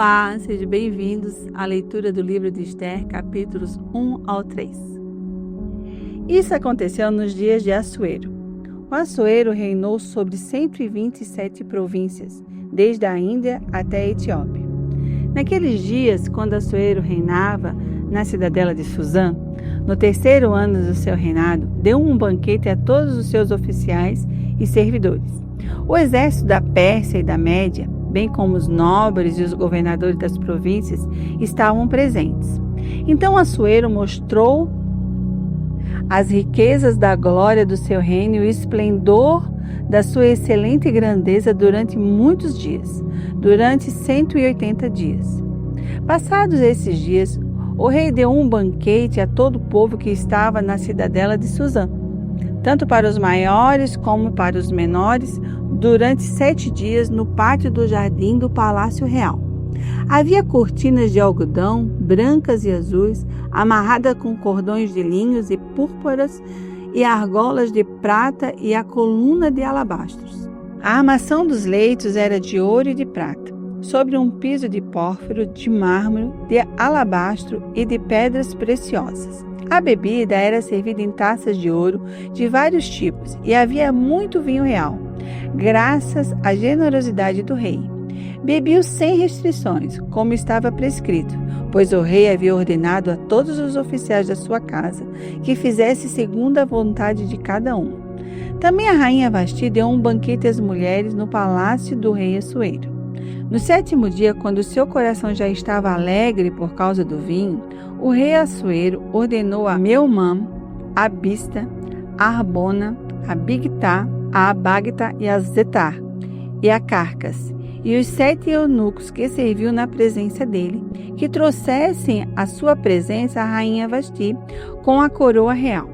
Olá, sejam bem-vindos à leitura do livro de Esther, capítulos 1 ao 3. Isso aconteceu nos dias de Assuero. O Assuero reinou sobre 127 províncias, desde a Índia até a Etiópia. Naqueles dias, quando Assuero reinava na cidadela de Suzã, no terceiro ano do seu reinado, deu um banquete a todos os seus oficiais e servidores. O exército da Pérsia e da Média, bem como os nobres e os governadores das províncias, estavam presentes. Então Assuero mostrou as riquezas da glória do seu reino e o esplendor da sua excelente grandeza durante muitos dias, durante 180 dias. Passados esses dias, o rei deu um banquete a todo o povo que estava na cidadela de Suzã, tanto para os maiores como para os menores, durante 7 dias no pátio do jardim do Palácio Real. Havia cortinas de algodão, brancas e azuis, amarradas com cordões de linhos e púrpuras, e argolas de prata e a coluna de alabastros. A armação dos leitos era de ouro e de prata, sobre um piso de pórfiro, de mármore, de alabastro e de pedras preciosas. A bebida era servida em taças de ouro de vários tipos e havia muito vinho real, graças à generosidade do rei. Bebiam sem restrições, como estava prescrito, pois o rei havia ordenado a todos os oficiais da sua casa que fizesse segundo a vontade de cada um. Também a rainha Vasti deu um banquete às mulheres no palácio do rei Assuero. No 7º dia, quando seu coração já estava alegre por causa do vinho, o rei Assuero ordenou a Meumã, a Bista, a Arbona, a Bigtá, a Abagta e a Zetar, e a Carcas, e os 7 eunucos que serviam na presença dele, que trouxessem à sua presença a rainha Vasti com a coroa real.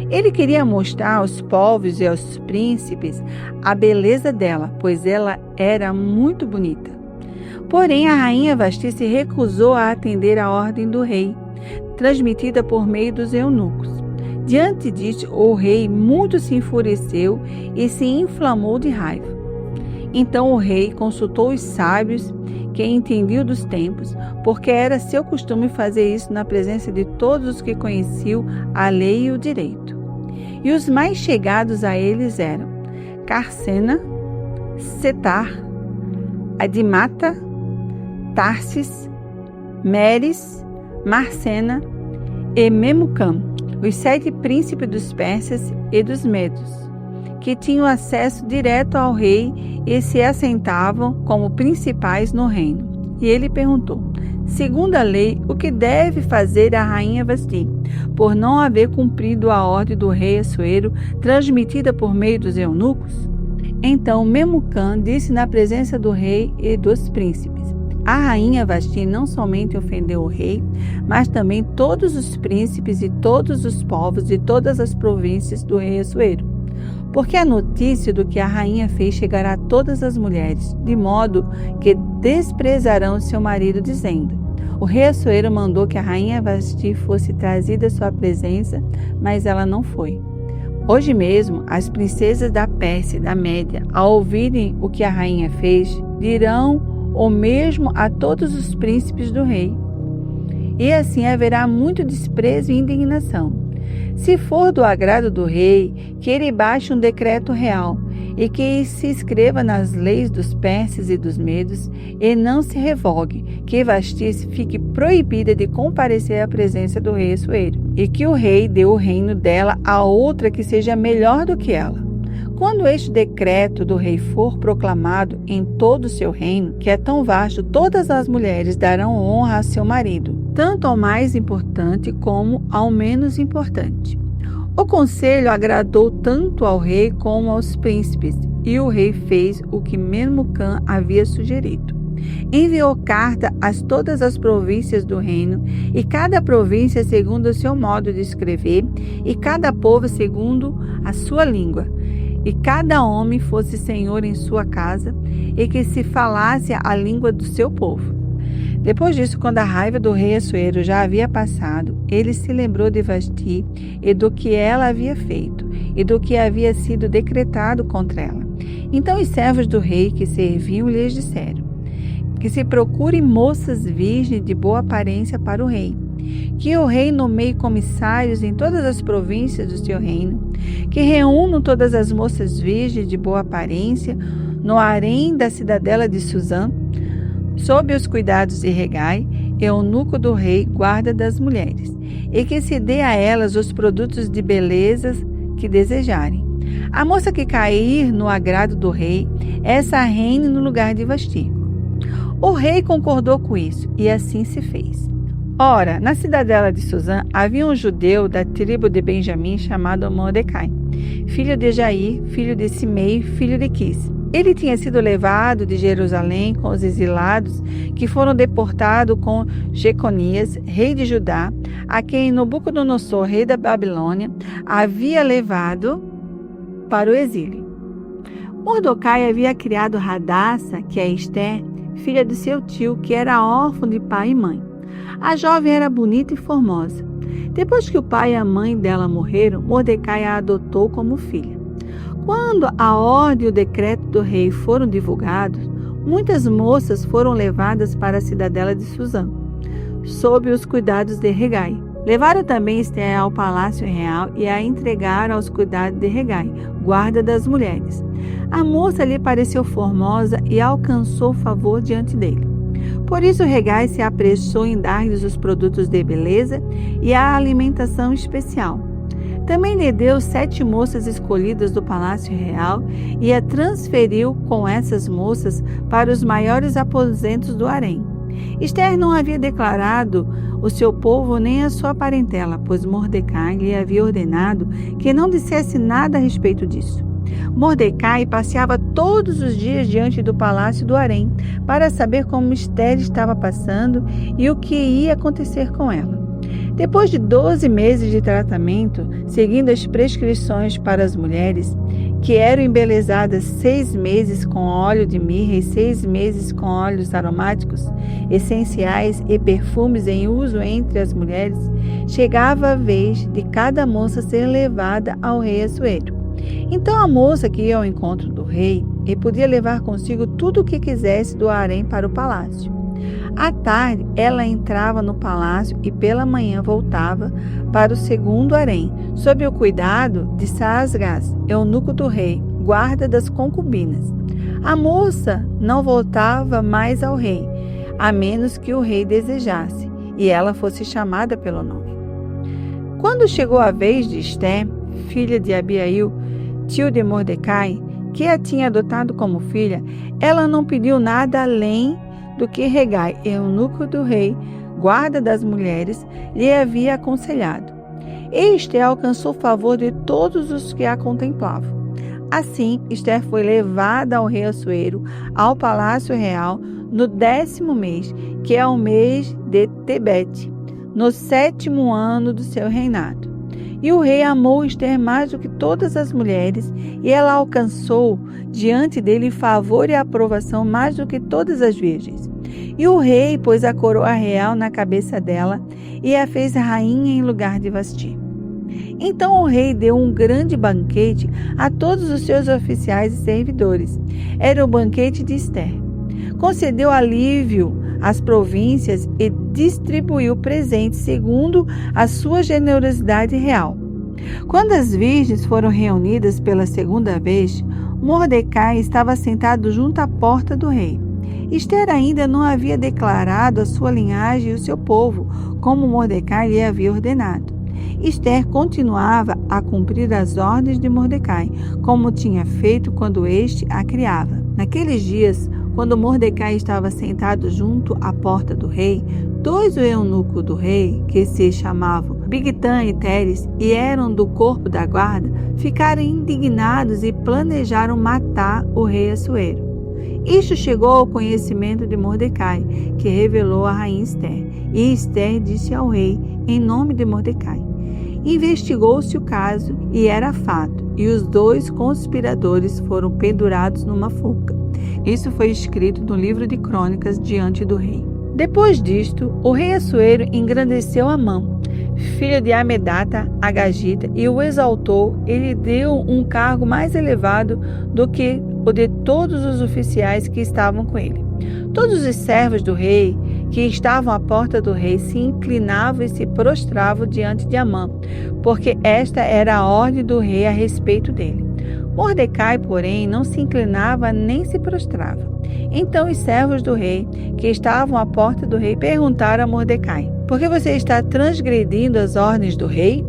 Ele queria mostrar aos povos e aos príncipes a beleza dela, pois ela era muito bonita. Porém, a rainha Vasti se recusou a atender à ordem do rei, transmitida por meio dos eunucos. Diante disso, o rei muito se enfureceu e se inflamou de raiva. Então o rei consultou os sábios que entendiam dos tempos, porque era seu costume fazer isso na presença de todos os que conheciam a lei e o direito. E os mais chegados a eles eram Carcena, Setar, Adimata, Tarsis, Meres, Marcena e Memucã, os 7 príncipes dos persas e dos medos, que tinham acesso direto ao rei e se assentavam como principais no reino. E ele perguntou: segundo a lei, o que deve fazer a rainha Vasti, por não haver cumprido a ordem do rei Assuero, transmitida por meio dos eunucos? Então Memucã disse na presença do rei e dos príncipes: a rainha Vasti não somente ofendeu o rei, mas também todos os príncipes e todos os povos de todas as províncias do rei Assuero. Porque a notícia do que a rainha fez chegará a todas as mulheres, de modo que desprezarão seu marido, dizendo: o rei Assuero mandou que a rainha Vasti fosse trazida à sua presença, mas ela não foi. Hoje mesmo, as princesas da Pérsia e da Média, ao ouvirem o que a rainha fez, dirão o mesmo a todos os príncipes do rei. E assim haverá muito desprezo e indignação. Se for do agrado do rei, que ele baixe um decreto real e que se escreva nas leis dos persas e dos medos, e não se revogue, que Vasti fique proibida de comparecer à presença do rei Assuero, e que o rei dê o reino dela a outra que seja melhor do que ela. Quando este decreto do rei for proclamado em todo o seu reino, que é tão vasto, todas as mulheres darão honra a seu marido, tanto ao mais importante como ao menos importante. O conselho agradou tanto ao rei como aos príncipes, e o rei fez o que Memucã havia sugerido. Enviou carta a todas as províncias do reino, e cada província segundo o seu modo de escrever, e cada povo segundo a sua língua, e cada homem fosse senhor em sua casa, e que se falasse a língua do seu povo. Depois disso, quando a raiva do rei Assuero já havia passado, ele se lembrou de Vasti e do que ela havia feito, e do que havia sido decretado contra ela. Então os servos do rei que serviam lhes disseram: que se procure moças virgens de boa aparência para o rei, que o rei nomeie comissários em todas as províncias do seu reino, que reúnam todas as moças virgens de boa aparência no harém da cidadela de Suzã, sob os cuidados de Hegai, eunuco do rei, guarda das mulheres, e que se dê a elas os produtos de beleza que desejarem. A moça que cair no agrado do rei, essa reine no lugar de Vasti. O rei concordou com isso, e assim se fez. Ora, na cidadela de Suzã havia um judeu da tribo de Benjamim chamado Mordecai, filho de Jair, filho de Simei, filho de Quis. Ele tinha sido levado de Jerusalém com os exilados que foram deportados com Jeconias, rei de Judá, a quem Nabucodonosor, rei da Babilônia, havia levado para o exílio. Mordecai havia criado Hadassa, que é Esther, filha de seu tio, que era órfão de pai e mãe. A jovem era bonita e formosa. Depois que o pai e a mãe dela morreram, Mordecai a adotou como filha. Quando a ordem e o decreto do rei foram divulgados, muitas moças foram levadas para a cidadela de Suzã, sob os cuidados de Hegai. Levaram também Esther ao palácio real e a entregaram aos cuidados de Hegai, guarda das mulheres. A moça lhe pareceu formosa e alcançou favor diante dele. Por isso Hegai se apressou em dar-lhes os produtos de beleza e a alimentação especial. Também lhe deu 7 moças escolhidas do palácio real e a transferiu com essas moças para os maiores aposentos do harém. Esther não havia declarado o seu povo nem a sua parentela, pois Mordecai lhe havia ordenado que não dissesse nada a respeito disso. Mordecai passeava todos os dias diante do palácio do harém para saber como Esther estava passando e o que ia acontecer com ela. Depois de 12 meses de tratamento, seguindo as prescrições para as mulheres, que eram embelezadas 6 meses com óleo de mirra e 6 meses com óleos aromáticos, essenciais e perfumes em uso entre as mulheres, chegava a vez de cada moça ser levada ao rei Assuero. Então a moça que ia ao encontro do rei e podia levar consigo tudo o que quisesse do harém para o palácio. À tarde, ela entrava no palácio e pela manhã voltava para o segundo harém, sob o cuidado de Saasgás, eunuco do rei, guarda das concubinas. A moça não voltava mais ao rei, a menos que o rei desejasse, e ela fosse chamada pelo nome. Quando chegou a vez de Esther, filha de Abiail, tio de Mordecai, que a tinha adotado como filha, ela não pediu nada além do que Hegai, eunuco do rei, guarda das mulheres, lhe havia aconselhado. Esther alcançou o favor de todos os que a contemplavam. Assim, Esther foi levada ao rei Assuero, ao palácio real, no 10º mês, que é o mês de Tebete, no 7º ano do seu reinado. E o rei amou Esther mais do que todas as mulheres, e ela alcançou diante dele favor e aprovação mais do que todas as virgens. E o rei pôs a coroa real na cabeça dela e a fez rainha em lugar de Vasti. Então o rei deu um grande banquete a todos os seus oficiais e servidores. Era o banquete de Esther. Concedeu alívio às províncias e distribuiu presentes segundo a sua generosidade real. Quando as virgens foram reunidas pela segunda vez, Mordecai estava sentado junto à porta do rei. Esther ainda não havia declarado a sua linhagem e o seu povo, como Mordecai lhe havia ordenado. Esther continuava a cumprir as ordens de Mordecai, como tinha feito quando este a criava. Naqueles dias, quando Mordecai estava sentado junto à porta do rei, 2 eunucos do rei, que se chamavam Bigtã e Teres, e eram do corpo da guarda, ficaram indignados e planejaram matar o rei Assuero. Isto chegou ao conhecimento de Mordecai, que revelou a rainha Esther. E Esther disse ao rei, em nome de Mordecai. Investigou-se o caso, e era fato, e os 2 conspiradores foram pendurados numa forca. Isso foi escrito no livro de Crônicas diante do rei. Depois disto, o rei Assuero engrandeceu Amã, filho de Amedata, Agagita, e o exaltou. Ele deu um cargo mais elevado do que o de todos os oficiais que estavam com ele. Todos os servos do rei que estavam à porta do rei se inclinavam e se prostravam diante de Amã, porque esta era a ordem do rei a respeito dele. Mordecai, porém, não se inclinava nem se prostrava. Então os servos do rei, que estavam à porta do rei, perguntaram a Mordecai: por que você está transgredindo as ordens do rei?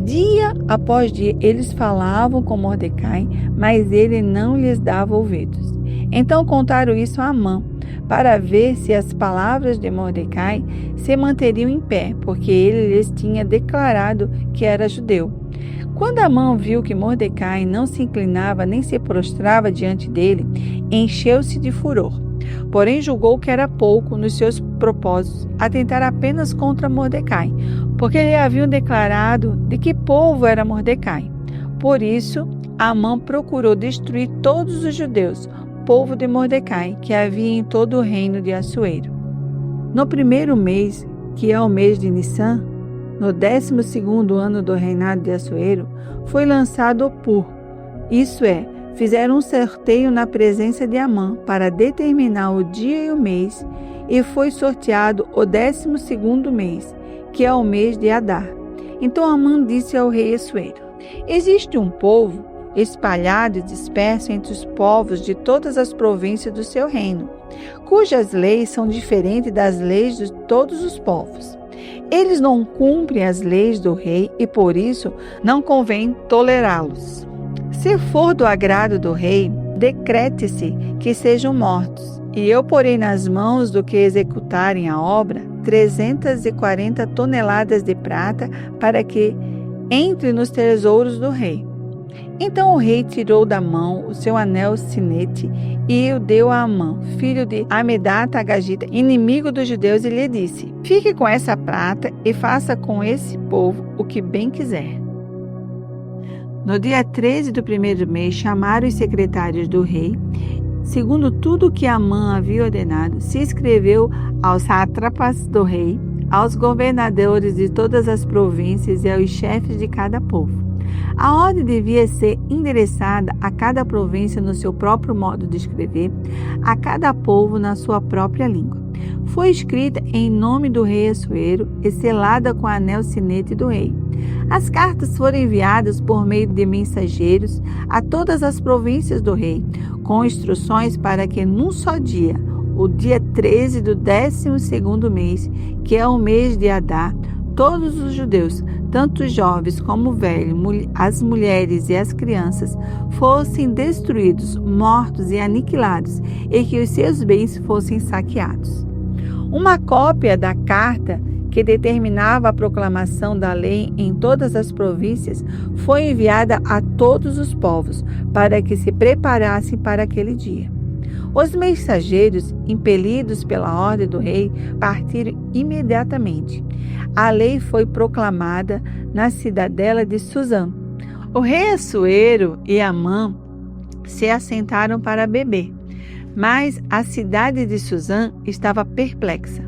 Dia após dia eles falavam com Mordecai, mas ele não lhes dava ouvidos. Então contaram isso a Amã, para ver se as palavras de Mordecai se manteriam em pé, porque ele lhes tinha declarado que era judeu. Quando Amã viu que Mordecai não se inclinava nem se prostrava diante dele, encheu-se de furor. Porém julgou que era pouco nos seus propósitos atentar apenas contra Mordecai, porque lhe haviam declarado de que povo era Mordecai. Por isso, Amã procurou destruir todos os judeus, povo de Mordecai, que havia em todo o reino de Assuero. No primeiro mês, que é o mês de Nissan, no 12º ano do reinado de Assuero, foi lançado o Pur, isso é, fizeram um sorteio na presença de Amã para determinar o dia e o mês, e foi sorteado o 12º mês, que é o mês de Adar. Então Amã disse ao rei Assuero: existe um povo espalhado e disperso entre os povos de todas as províncias do seu reino, cujas leis são diferentes das leis de todos os povos. Eles não cumprem as leis do rei e, por isso, não convém tolerá-los. Se for do agrado do rei, decrete-se que sejam mortos, e eu porei nas mãos do que executarem a obra 340 toneladas de prata para que entre nos tesouros do rei. Então o rei tirou da mão o seu anel sinete e o deu a Amã, filho de Amedata Agagita, inimigo dos judeus, e lhe disse: fique com essa prata e faça com esse povo o que bem quiser. No dia 13 do primeiro mês, chamaram os secretários do rei, segundo tudo o que Amã havia ordenado, se escreveu aos sátrapas do rei, aos governadores de todas as províncias e aos chefes de cada povo. A ordem devia ser endereçada a cada província no seu próprio modo de escrever, a cada povo na sua própria língua. Foi escrita em nome do rei Assuero e selada com o anel sinete do rei. As cartas foram enviadas por meio de mensageiros a todas as províncias do rei, com instruções para que num só dia, o dia 13 do 12º mês, que é o mês de Adar, todos os judeus, tanto os jovens como velhos, as mulheres e as crianças, fossem destruídos, mortos e aniquilados, e que os seus bens fossem saqueados. Uma cópia da carta que determinava a proclamação da lei em todas as províncias foi enviada a todos os povos, para que se preparassem para aquele dia. Os mensageiros, impelidos pela ordem do rei, partiram imediatamente. A lei foi proclamada na cidadela de Suzã. O rei Assuero e Amã se assentaram para beber, mas a cidade de Suzã estava perplexa.